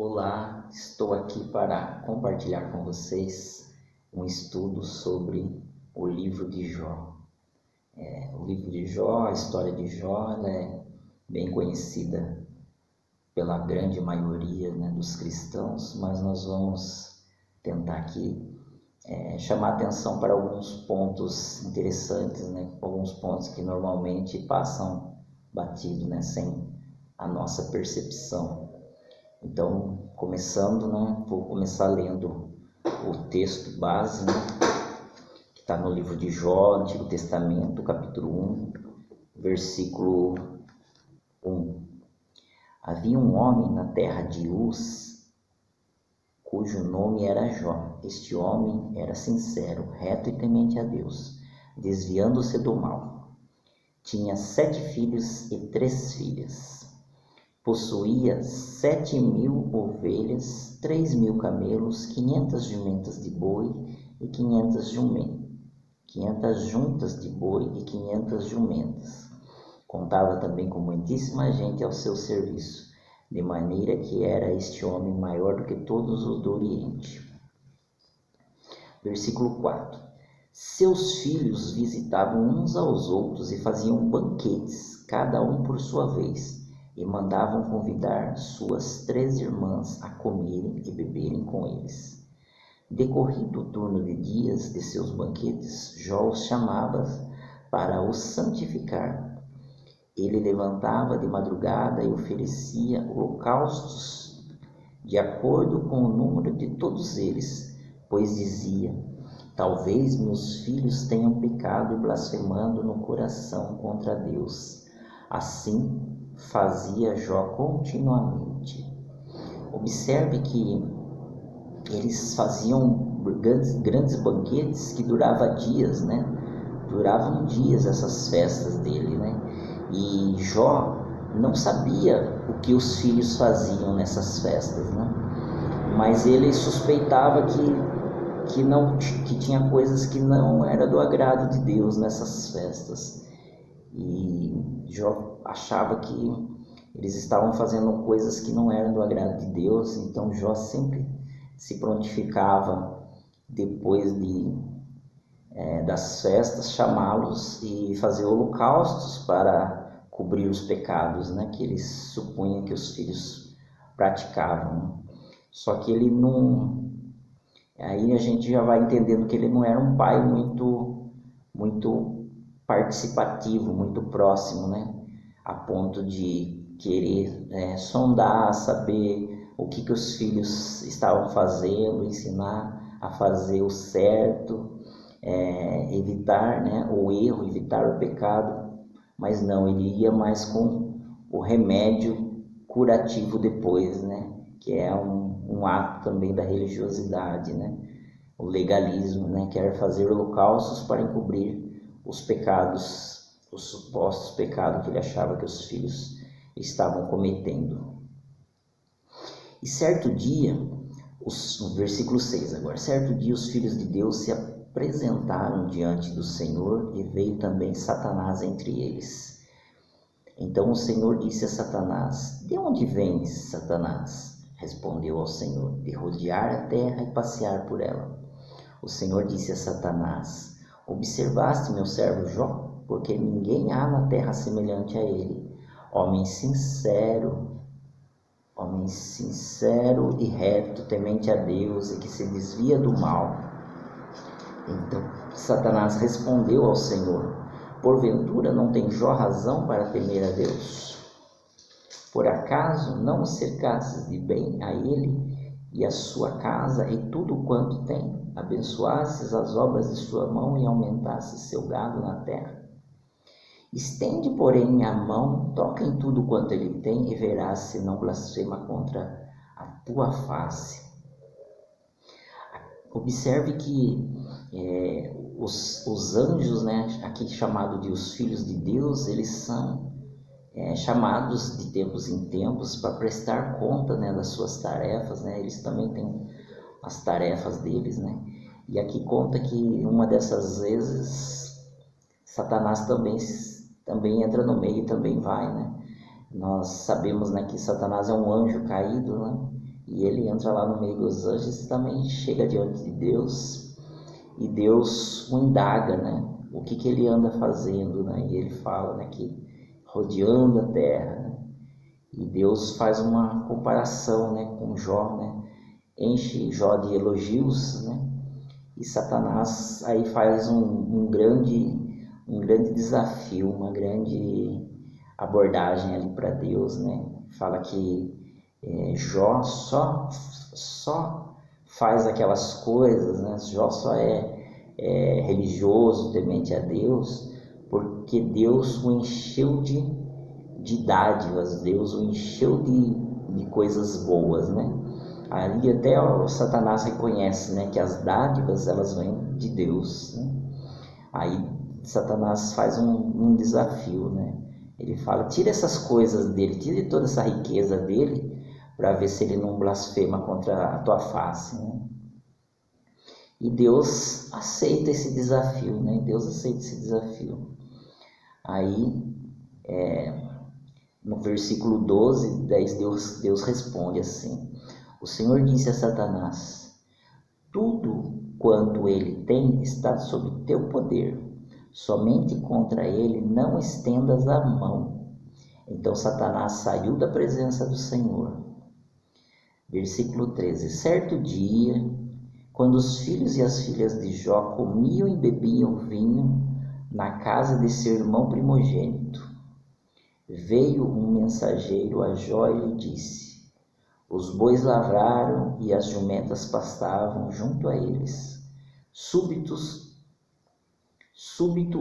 Olá, estou aqui para compartilhar com vocês um estudo sobre o livro de Jó. O livro de Jó, a história de Jó, ela é bem conhecida pela grande maioria, dos cristãos, mas nós vamos tentar aqui chamar atenção para alguns pontos interessantes, alguns pontos que normalmente passam batido, sem a nossa percepção. Então, começando, vou começar lendo o texto base, que está no livro de Jó, Antigo Testamento, capítulo 1, versículo 1. Havia um homem na terra de Uz, cujo nome era Jó. Este homem era sincero, reto e temente a Deus, desviando-se do mal. Tinha 7 filhos e 3 filhas. Possuía 7.000 ovelhas, 3.000 camelos, 500 jumentas de boi e 500 juntas de boi e 500 jumentas. Contava também com muitíssima gente ao seu serviço, de maneira que era este homem maior do que todos os do Oriente. Versículo 4. Seus filhos visitavam uns aos outros e faziam banquetes, cada um por sua vez, e mandavam convidar suas 3 irmãs a comerem e beberem com eles. Decorrido o turno de dias de seus banquetes, Jó os chamava para os santificar. Ele levantava de madrugada e oferecia holocaustos de acordo com o número de todos eles, pois dizia: talvez meus filhos tenham pecado e blasfemando no coração contra Deus. Assim fazia Jó continuamente. Observe que eles faziam grandes banquetes que duravam dias, Duravam dias essas festas dele, E Jó não sabia o que os filhos faziam nessas festas, Mas ele suspeitava que tinha coisas que não era do agrado de Deus nessas festas. E Jó achava que eles estavam fazendo coisas que não eram do agrado de Deus, então Jó sempre se prontificava depois das festas, chamá-los e fazer holocaustos para cobrir os pecados, que eles supunham que os filhos praticavam. Só que ele não... Aí a gente já vai entendendo que ele não era um pai muito participativo, muito próximo, a ponto de querer sondar, saber o que os filhos estavam fazendo, ensinar a fazer o certo, evitar o erro, evitar o pecado, mas não, ele ia mais com o remédio curativo depois, que é um ato também da religiosidade, o legalismo, quer fazer holocaustos para encobrir os pecados, os supostos pecados que ele achava que os filhos estavam cometendo. E certo dia, no versículo 6 agora, certo dia os filhos de Deus se apresentaram diante do Senhor e veio também Satanás entre eles. Então o Senhor disse a Satanás: de onde vens, Satanás? Respondeu ao Senhor: de rodear a terra e passear por ela. O Senhor disse a Satanás: observaste meu servo Jó? Porque ninguém há na terra semelhante a ele, homem sincero e reto, temente a Deus e que se desvia do mal. Então Satanás respondeu ao Senhor: porventura não tem Jó razão para temer a Deus? Por acaso não o cercastes de bem a ele e a sua casa e tudo quanto tem? Abençoastes as obras de sua mão e aumentastes seu gado na terra? Estende, porém, a mão, toca em tudo quanto ele tem e verás se não blasfema contra a tua face. Observe que os anjos, aqui chamado de os filhos de Deus, eles são chamados de tempos em tempos para prestar conta das suas tarefas, Eles também têm as tarefas deles, E aqui conta que uma dessas vezes Satanás também entra no meio e também vai, Nós sabemos que Satanás é um anjo caído, e ele entra lá no meio dos anjos e também chega diante de Deus, e Deus o indaga, né? O que ele anda fazendo, né? E ele fala, né, que rodeando a terra, né? E Deus faz uma comparação, né, com Jó, né? Enche Jó de elogios, né? E Satanás aí faz um grande desafio, uma grande abordagem ali para Deus, né? Fala que Jó só faz aquelas coisas, né? Jó só é religioso, temente a Deus, porque Deus o encheu de dádivas, Deus o encheu de coisas boas, né? Ali até o Satanás reconhece, né, que as dádivas elas vêm de Deus, né? Aí Satanás faz um desafio, né? Ele fala, tira essas coisas dele, tira toda essa riqueza dele, para ver se ele não blasfema contra a tua face, né? E Deus aceita esse desafio, né? Deus aceita esse desafio. Aí, no versículo 12, 10, Deus responde assim: o Senhor disse a Satanás: tudo quanto ele tem está sob teu poder, somente contra ele não estendas a mão. Então Satanás saiu da presença do Senhor. Versículo 13: certo dia, quando os filhos e as filhas de Jó comiam e bebiam vinho na casa de seu irmão primogênito, veio um mensageiro a Jó e lhe disse: os bois lavraram e as jumentas pastavam junto a eles. Súbito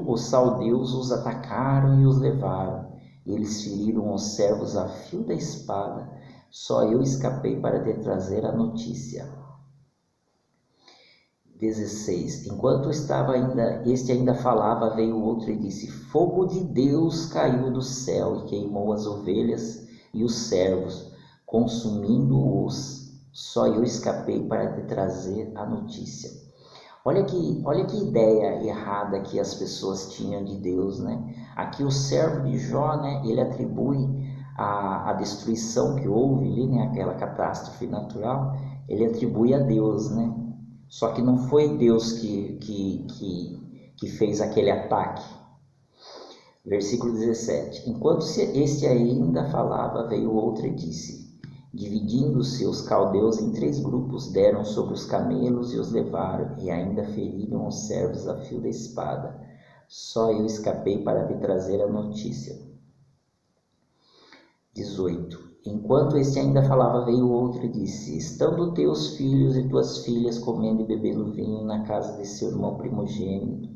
os saldeus os atacaram e os levaram. Eles feriram os servos a fio da espada. Só eu escapei para te trazer a notícia. 16. Enquanto este ainda falava, veio outro e disse: fogo de Deus caiu do céu e queimou as ovelhas e os servos, consumindo-os. Só eu escapei para te trazer a notícia. Olha que ideia errada que as pessoas tinham de Deus, né? Aqui o servo de Jó, né, ele atribui a destruição que houve ali, né, aquela catástrofe natural, ele atribui a Deus, né? Só que não foi Deus que fez aquele ataque. Versículo 17. Enquanto este ainda falava, veio outro e disse: dividindo-se os caldeus em 3 grupos, deram sobre os camelos e os levaram, e ainda feriram os servos a fio da espada. Só eu escapei para te trazer a notícia. 18. Enquanto este ainda falava, veio outro e disse: estando teus filhos e tuas filhas comendo e bebendo vinho na casa de seu irmão primogênito,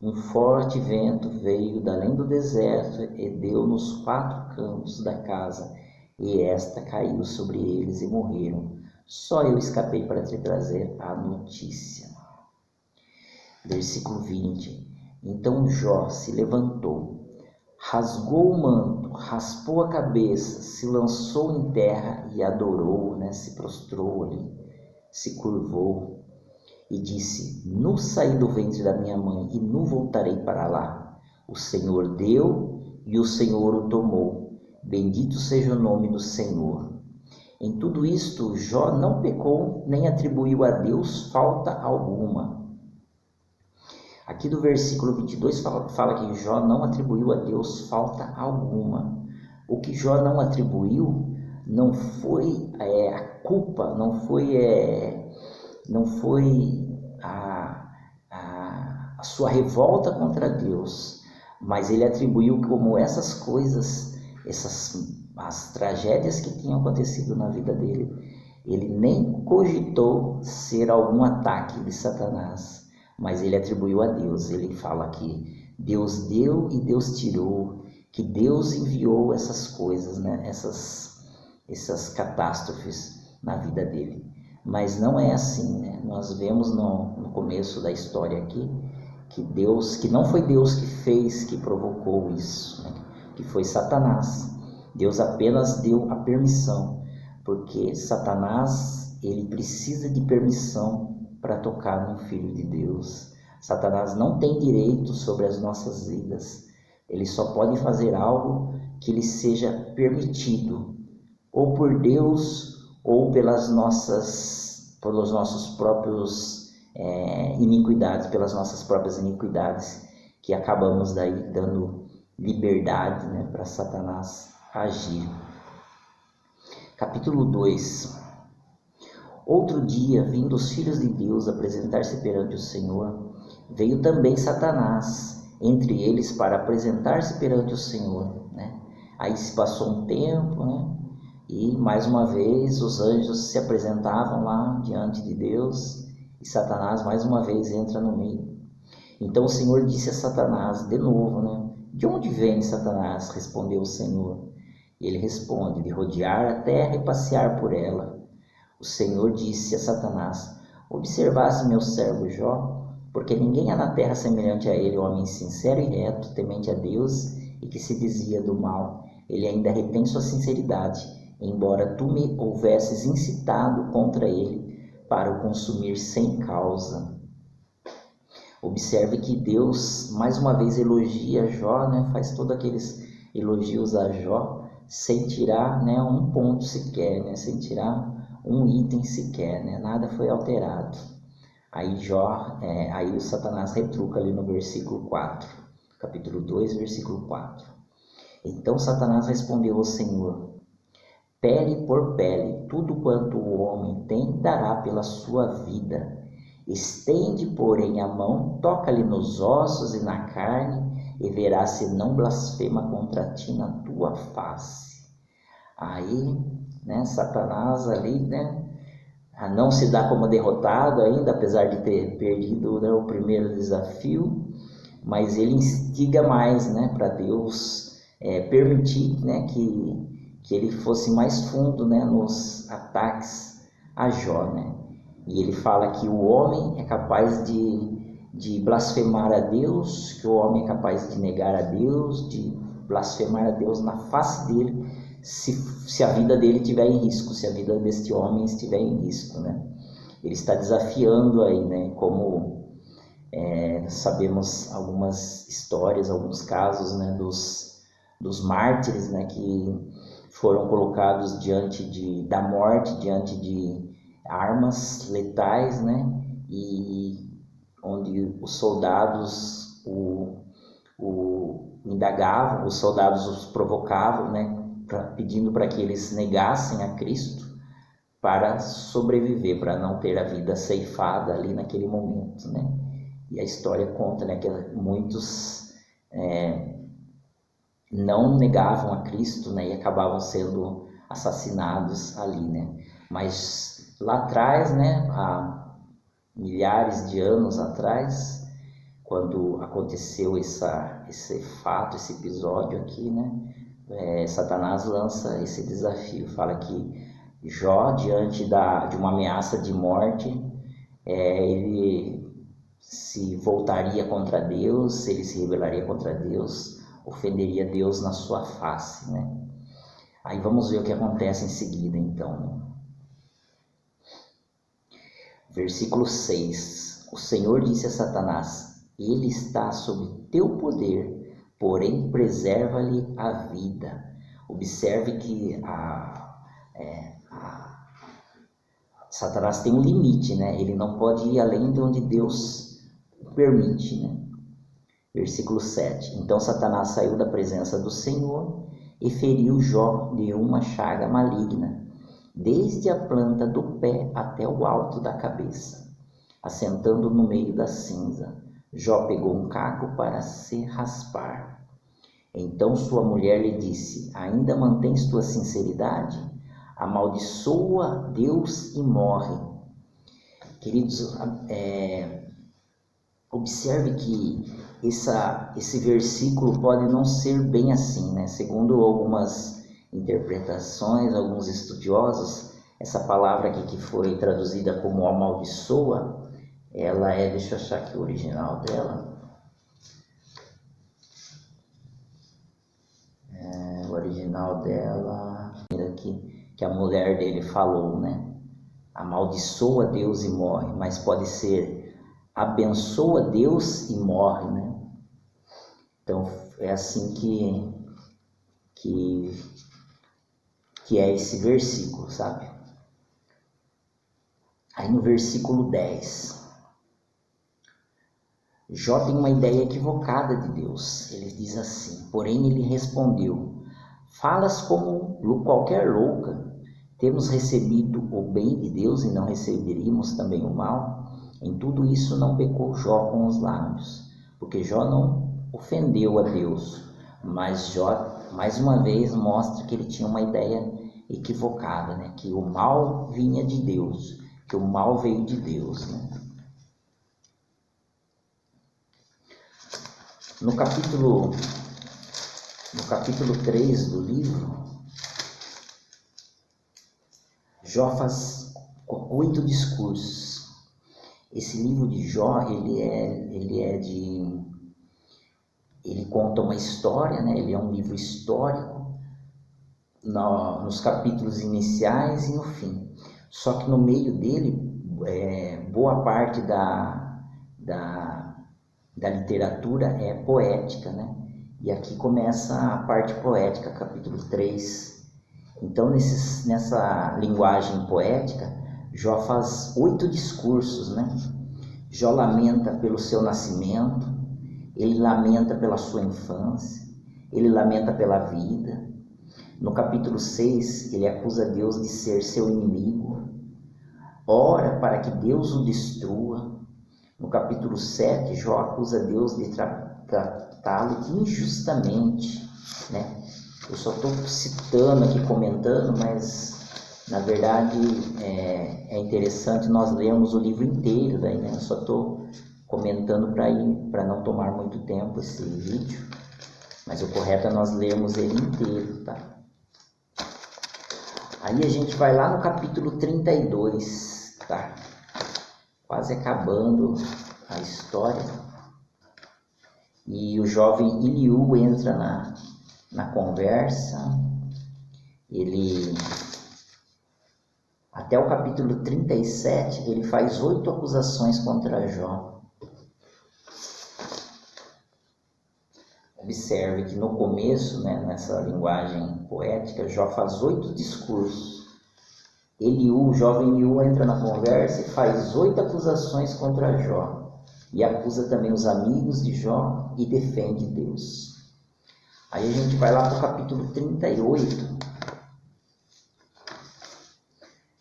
um forte vento veio da além do deserto e deu nos 4 cantos da casa, e esta caiu sobre eles e morreram. Só eu escapei para te trazer a notícia. Versículo 20. Então Jó se levantou, rasgou o manto, raspou a cabeça, se lançou em terra e adorou, né? Se prostrou ali, se curvou e disse: nu saí do ventre da minha mãe e nu voltarei para lá. O Senhor deu e o Senhor o tomou. Bendito seja o nome do Senhor. Em tudo isto, Jó não pecou nem atribuiu a Deus falta alguma. Aqui do versículo 22 fala que Jó não atribuiu a Deus falta alguma. O que Jó não atribuiu não foi a culpa, não foi a sua revolta contra Deus, mas ele atribuiu como essas coisas, as tragédias que tinham acontecido na vida dele, ele nem cogitou ser algum ataque de Satanás, mas ele atribuiu a Deus. Ele fala que Deus deu e Deus tirou, que Deus enviou essas coisas, né? essas catástrofes na vida dele. Mas não é assim, né? Nós vemos no começo da história aqui que não foi Deus que fez, que provocou isso, né? Que foi Satanás. Deus apenas deu a permissão, porque Satanás ele precisa de permissão para tocar no Filho de Deus. Satanás não tem direito sobre as nossas vidas. Ele só pode fazer algo que lhe seja permitido, ou por Deus ou pelos nossos próprios iniquidades, pelas nossas próprias iniquidades, que acabamos daí dando liberdade, né, para Satanás agir. Capítulo 2. Outro dia, vindo os filhos de Deus apresentar-se perante o Senhor, veio também Satanás entre eles para apresentar-se perante o Senhor, né? Aí se passou um tempo, né? E mais uma vez os anjos se apresentavam lá diante de Deus e Satanás mais uma vez entra no meio. Então o Senhor disse a Satanás de novo, né? De onde vem, Satanás? Respondeu o Senhor. E ele responde, de rodear a terra e passear por ela. O Senhor disse a Satanás, observaste meu servo Jó? Porque ninguém há na terra semelhante a ele, homem sincero e reto, temente a Deus e que se desvia do mal. Ele ainda retém sua sinceridade, embora tu me houvesses incitado contra ele para o consumir sem causa. Observe que Deus mais uma vez elogia Jó, né? Faz todos aqueles elogios a Jó sem tirar, né, um ponto sequer, né? Sem tirar um item sequer, né? Nada foi alterado. Aí aí o Satanás retruca ali no versículo 4, capítulo 2, versículo 4. Então Satanás respondeu ao Senhor, pele por pele, tudo quanto o homem tem dará pela sua vida. Estende, porém, a mão, toca-lhe nos ossos e na carne, e verás se não blasfema contra ti na tua face. Aí, né, Satanás ali, né, não se dá como derrotado ainda, apesar de ter perdido, né, o primeiro desafio, mas ele instiga mais, né, para Deus permitir, né, que ele fosse mais fundo, né, nos ataques a Jó, né? E ele fala que o homem é capaz de blasfemar a Deus, que o homem é capaz de negar a Deus, de blasfemar a Deus na face dele, se a vida dele estiver em risco, se a vida deste homem estiver em risco, né? Ele está desafiando aí, né? Como sabemos algumas histórias, alguns casos, né? Dos mártires, né? Que foram colocados diante da morte, diante de armas letais, né? E onde os soldados o indagavam, os soldados os provocavam, né? Pedindo para que eles negassem a Cristo para sobreviver, para não ter a vida ceifada ali naquele momento, né? E a história conta, né, que muitos não negavam a Cristo, né, e acabavam sendo assassinados ali, né? Mas lá atrás, né, há milhares de anos atrás, quando aconteceu esse fato, esse episódio aqui, né, Satanás lança esse desafio, fala que Jó, diante de uma ameaça de morte, ele se voltaria contra Deus, ele se rebelaria contra Deus, ofenderia Deus na sua face, né? Aí vamos ver o que acontece em seguida, então, né? Versículo 6. O Senhor disse a Satanás, ele está sob teu poder, porém preserva-lhe a vida. Observe que Satanás tem um limite, né? Ele não pode ir além de onde Deus permite, né? Versículo 7. Então Satanás saiu da presença do Senhor e feriu Jó de uma chaga maligna, desde a planta do pé até o alto da cabeça, assentando no meio da cinza. Jó pegou um caco para se raspar. Então sua mulher lhe disse, ainda mantens tua sinceridade? Amaldiçoa Deus e morre. Queridos, observe que esse versículo pode não ser bem assim, né? Segundo algumas interpretações, alguns estudiosos, essa palavra aqui que foi traduzida como amaldiçoa, ela deixa eu achar aqui o original dela. O original dela, que a mulher dele falou, né? Amaldiçoa Deus e morre, mas pode ser abençoa Deus e morre, né? Então é assim que é esse versículo, sabe? Aí no versículo 10, Jó tem uma ideia equivocada de Deus. Ele diz assim: porém ele respondeu: falas como qualquer louca. Temos recebido o bem de Deus e não receberíamos também o mal? Em tudo isso não pecou Jó com os lábios, porque Jó não ofendeu a Deus. Mas Jó, mais uma vez, mostra que ele tinha uma ideia equivocada, né? Que o mal vinha de Deus, que o mal veio de Deus, né? No capítulo 3 do livro, Jó faz 8 discursos. Esse livro de Jó, ele conta uma história, né? Ele é um livro histórico nos capítulos iniciais e no fim. Só que no meio dele, boa parte da literatura é poética, né? E aqui começa a parte poética, capítulo 3. Então, nessa linguagem poética, Jó faz 8 discursos, né? Jó lamenta pelo seu nascimento, ele lamenta pela sua infância, ele lamenta pela vida. No capítulo 6, ele acusa Deus de ser seu inimigo, ora para que Deus o destrua. No capítulo 7, Jó acusa Deus de tratá-lo injustamente, né? Eu só estou citando aqui, comentando, mas na verdade é interessante nós lermos o livro inteiro, daí, né? Eu só estou comentando para não tomar muito tempo esse vídeo, mas o correto é nós lermos ele inteiro, tá? Aí a gente vai lá no capítulo 32, tá? Quase acabando a história. E o jovem Eliú entra na conversa. Ele, até o capítulo 37, ele faz 8 acusações contra Jó. Observe que no começo, né, nessa linguagem poética, Jó faz 8 discursos. O jovem Eliú entra na conversa e faz 8 acusações contra Jó. E acusa também os amigos de Jó e defende Deus. Aí a gente vai lá para o capítulo 38.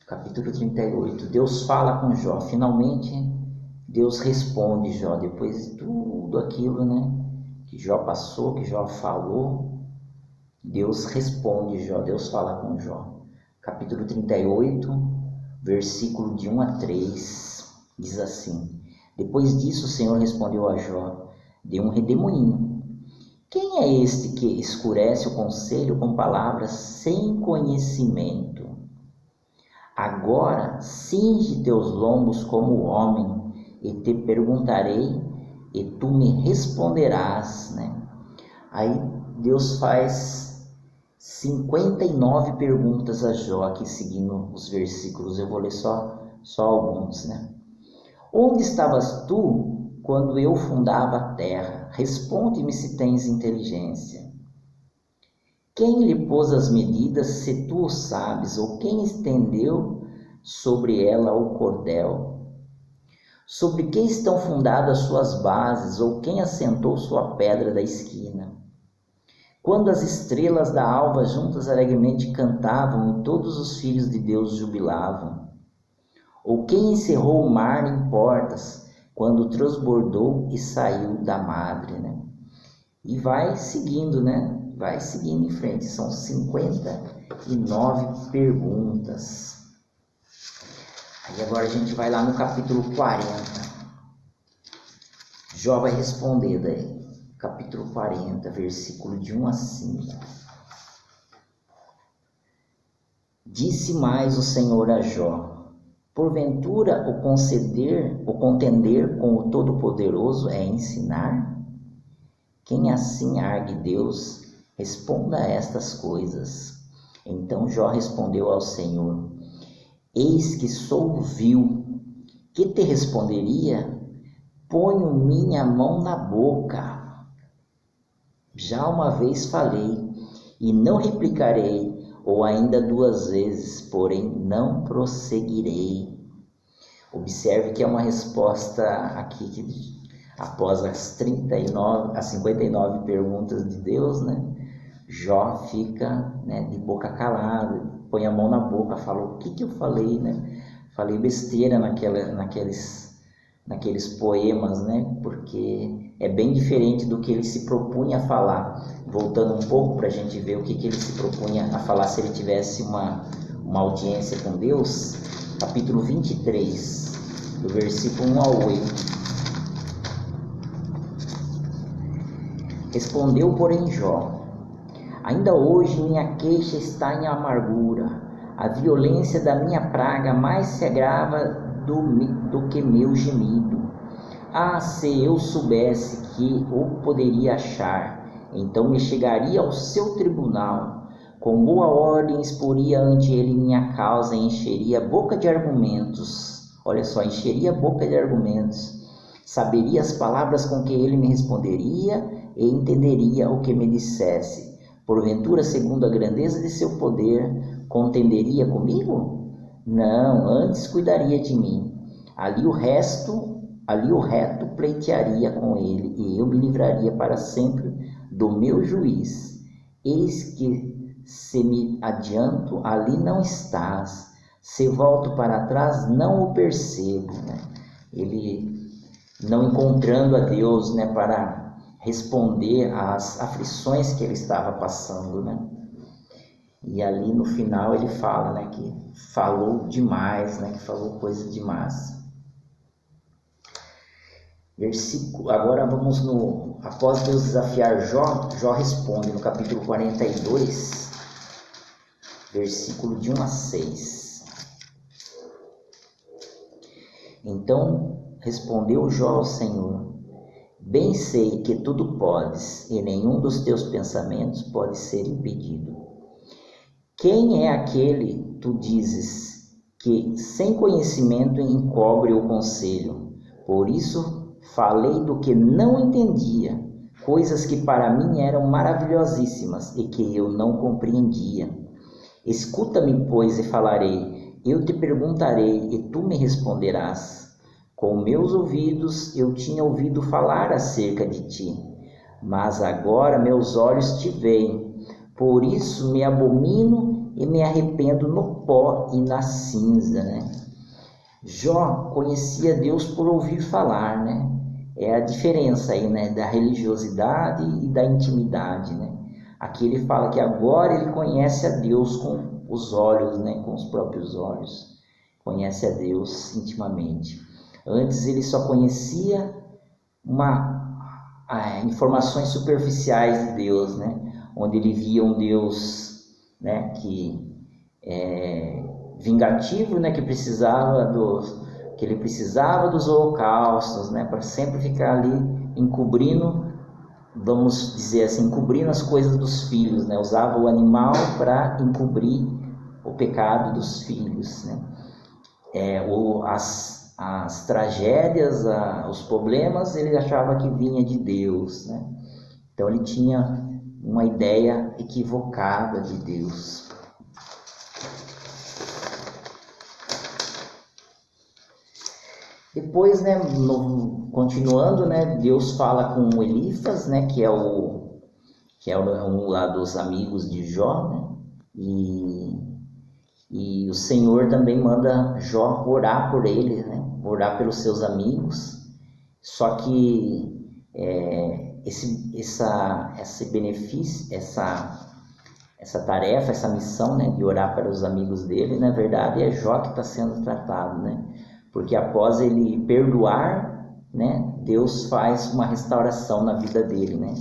Capítulo 38. Deus fala com Jó. Finalmente, Deus responde Jó. Depois de tudo aquilo, né, que Jó passou, que Jó falou, Deus responde Jó. Deus fala com Jó. Capítulo 38, versículo de 1 a 3, diz assim: depois disso o Senhor respondeu a Jó de um redemoinho: quem é este que escurece o conselho com palavras sem conhecimento? Agora cinge teus lombos como homem, e te perguntarei, e tu me responderás, né? Aí Deus faz 59 perguntas a Jó, aqui seguindo os versículos. Eu vou ler só alguns, né? Onde estavas tu quando eu fundava a terra? Responde-me se tens inteligência. Quem lhe pôs as medidas, se tu o sabes? Ou quem estendeu sobre ela o cordel? Sobre que estão fundadas suas bases? Ou quem assentou sua pedra da esquina? Quando as estrelas da alva juntas alegremente cantavam e todos os filhos de Deus jubilavam? Ou quem encerrou o mar em portas quando transbordou e saiu da madre, né? E vai seguindo, né? Vai seguindo em frente. São 59 perguntas. Aí agora a gente vai lá no capítulo 40. Jó vai responder daí. Capítulo 40, versículo de 1 a 5. Disse mais o Senhor a Jó: porventura o contender com o Todo-Poderoso é ensinar? Quem assim argue Deus, responda a estas coisas. Então Jó respondeu ao Senhor: eis que sou vil. Que te responderia? Ponho minha mão na boca. Já uma vez falei, e não replicarei, ou ainda 2 vezes, porém não prosseguirei. Observe que é uma resposta aqui que após as 59 perguntas de Deus, né, Jó fica, né, de boca calada, põe a mão na boca, fala: o que eu falei, né? Falei besteira naqueles poemas, né? Porque é bem diferente do que ele se propunha a falar. Voltando um pouco para a gente ver o que ele se propunha a falar se ele tivesse uma audiência com Deus, capítulo 23, do versículo 1 ao 8. Respondeu, porém, Jó: ainda hoje minha queixa está em amargura, a violência da minha praga mais se agrava do que meu gemido. Ah, se eu soubesse que o poderia achar, então me chegaria ao seu tribunal, com boa ordem exporia ante ele minha causa e encheria a boca de argumentos. Olha só, encheria a boca de argumentos. Saberia as palavras com que ele me responderia e entenderia o que me dissesse. Porventura, segundo a grandeza de seu poder, contenderia comigo? Não, antes cuidaria de mim. Ali o reto pleitearia com ele, e eu me livraria para sempre do meu juiz. Eis que, se me adianto, ali não estás. Se volto para trás, não o percebo, né? Ele não encontrando a Deus, né, para responder às aflições que ele estava passando, né? E ali no final ele fala, né, que falou demais, né, que falou coisa demais. Agora vamos após Deus desafiar Jó, Jó responde no capítulo 42, versículo de 1 a 6. Então respondeu Jó ao Senhor: bem sei que tudo podes, e nenhum dos teus pensamentos pode ser impedido. Quem é aquele, tu dizes, que sem conhecimento encobre o conselho? Por isso falei do que não entendia, coisas que para mim eram maravilhosíssimas e que eu não compreendia. Escuta-me, pois, e falarei, eu te perguntarei e tu me responderás. Com meus ouvidos eu tinha ouvido falar acerca de ti, mas agora meus olhos te veem. Por isso me abomino e me arrependo no pó e na cinza, né? Jó conhecia Deus por ouvir falar, né? É a diferença aí, né, da religiosidade e da intimidade, né? Aqui ele fala que agora ele conhece a Deus com os olhos, né, com os próprios olhos. Conhece a Deus intimamente. Antes ele só conhecia informações superficiais de Deus, né? Onde ele via um Deus, né, que é vingativo, né, que ele precisava dos holocaustos, né, para sempre ficar ali encobrindo, vamos dizer assim, encobrindo as coisas dos filhos, né? Usava o animal para encobrir o pecado dos filhos, né? As tragédias, os problemas, ele achava que vinha de Deus, né? Então ele tinha uma ideia equivocada de Deus. Depois, né, continuando, né, Deus fala com Elifas, né, que é um lá dos amigos de Jó, né? E o Senhor também manda Jó orar por ele, né? Orar pelos seus amigos. Só que esse benefício, essa tarefa, essa missão, né, de orar para os amigos dele, na verdade é Jó que está sendo tratado, né? Porque após ele perdoar, né, Deus faz uma restauração na vida dele, né?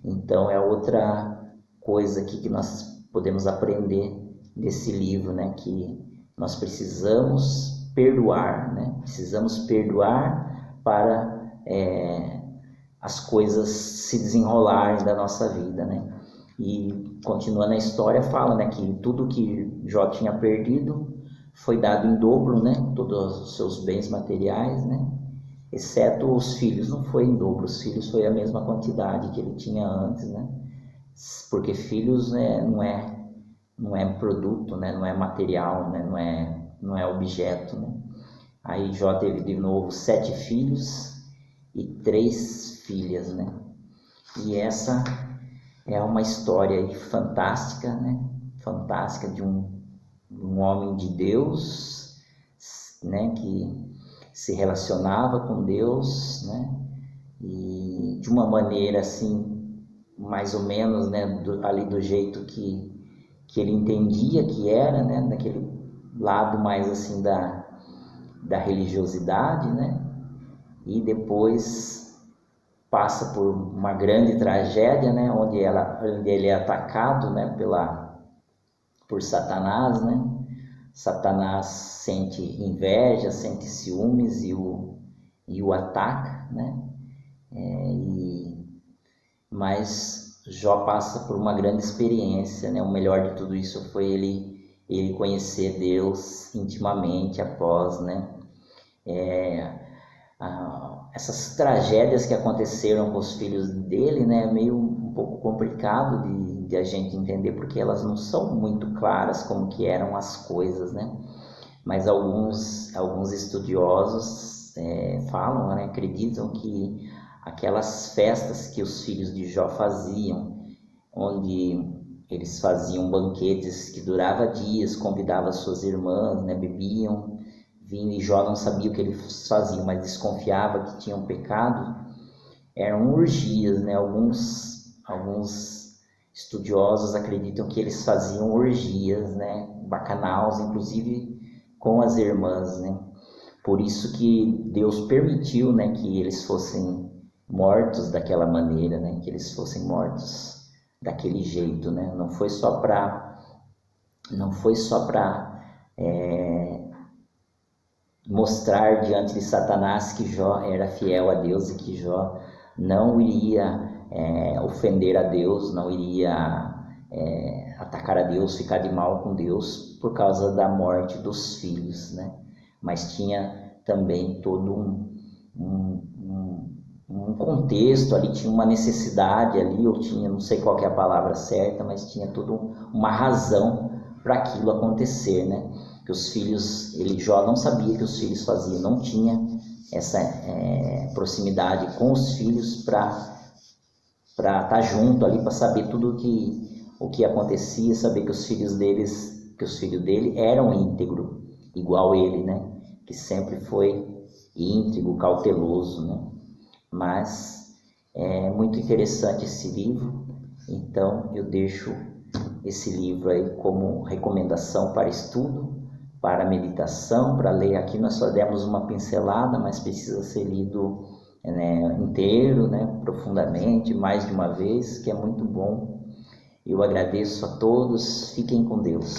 Então é outra coisa aqui que nós podemos aprender desse livro, né, que nós precisamos perdoar, né? Precisamos perdoar para as coisas se desenrolarem da nossa vida, né? E continuando a história, fala, né, que tudo que Jó tinha perdido foi dado em dobro, né? Todos os seus bens materiais, né? Exceto os filhos, não foi em dobro. Os filhos foi a mesma quantidade que ele tinha antes, né? Porque filhos, né, não é produto, né? Não é material, né? Não é objeto, né? Aí Jó teve de novo 7 filhos e 3 filhas, né? E essa é uma história aí fantástica, né? Fantástica de um homem de Deus, né? Que se relacionava com Deus, né? E de uma maneira assim, mais ou menos, né? Ali do jeito que ele entendia que era, né? Daquele lado mais assim da religiosidade, né? E depois passa por uma grande tragédia, né? Onde ele é atacado, né? Por Satanás, né? Satanás sente inveja, sente ciúmes e o ataca, né? Mas Jó passa por uma grande experiência, né? O melhor de tudo isso foi ele conhecer Deus intimamente após, né? Essas tragédias que aconteceram com os filhos dele, né? É meio um pouco complicado de a gente entender, porque elas não são muito claras como que eram as coisas, né? Mas alguns estudiosos falam, né? Acreditam que aquelas festas que os filhos de Jó faziam, onde eles faziam banquetes que duravam dias, convidavam suas irmãs, né? Bebiam vinho, e Jó não sabia o que eles faziam, mas desconfiava que tinham pecado. Eram orgias, né? Alguns estudiosos acreditam que eles faziam orgias, né? Bacanais, inclusive com as irmãs, né? Por isso que Deus permitiu, né, que eles fossem mortos daquela maneira, né? Que eles fossem mortos daquele jeito, né? Não foi só para mostrar diante de Satanás que Jó era fiel a Deus e que Jó não iria ofender a Deus, não iria atacar a Deus, ficar de mal com Deus por causa da morte dos filhos, né? Mas tinha também todo um contexto ali, tinha uma necessidade ali, ou tinha, não sei qual que é a palavra certa, mas tinha toda uma razão para aquilo acontecer, né? Que os filhos, Jó não sabia que os filhos faziam, não tinha essa proximidade com os filhos para estar junto ali, para saber tudo o que acontecia, saber que os filhos dele eram íntegros, igual ele, né? Que sempre foi íntegro, cauteloso, né? Mas é muito interessante esse livro, então eu deixo esse livro aí como recomendação para estudo, para meditação, para ler. Aqui nós só demos uma pincelada, mas precisa ser lido inteiro, né, profundamente, mais de uma vez, que é muito bom. Eu agradeço a todos, fiquem com Deus.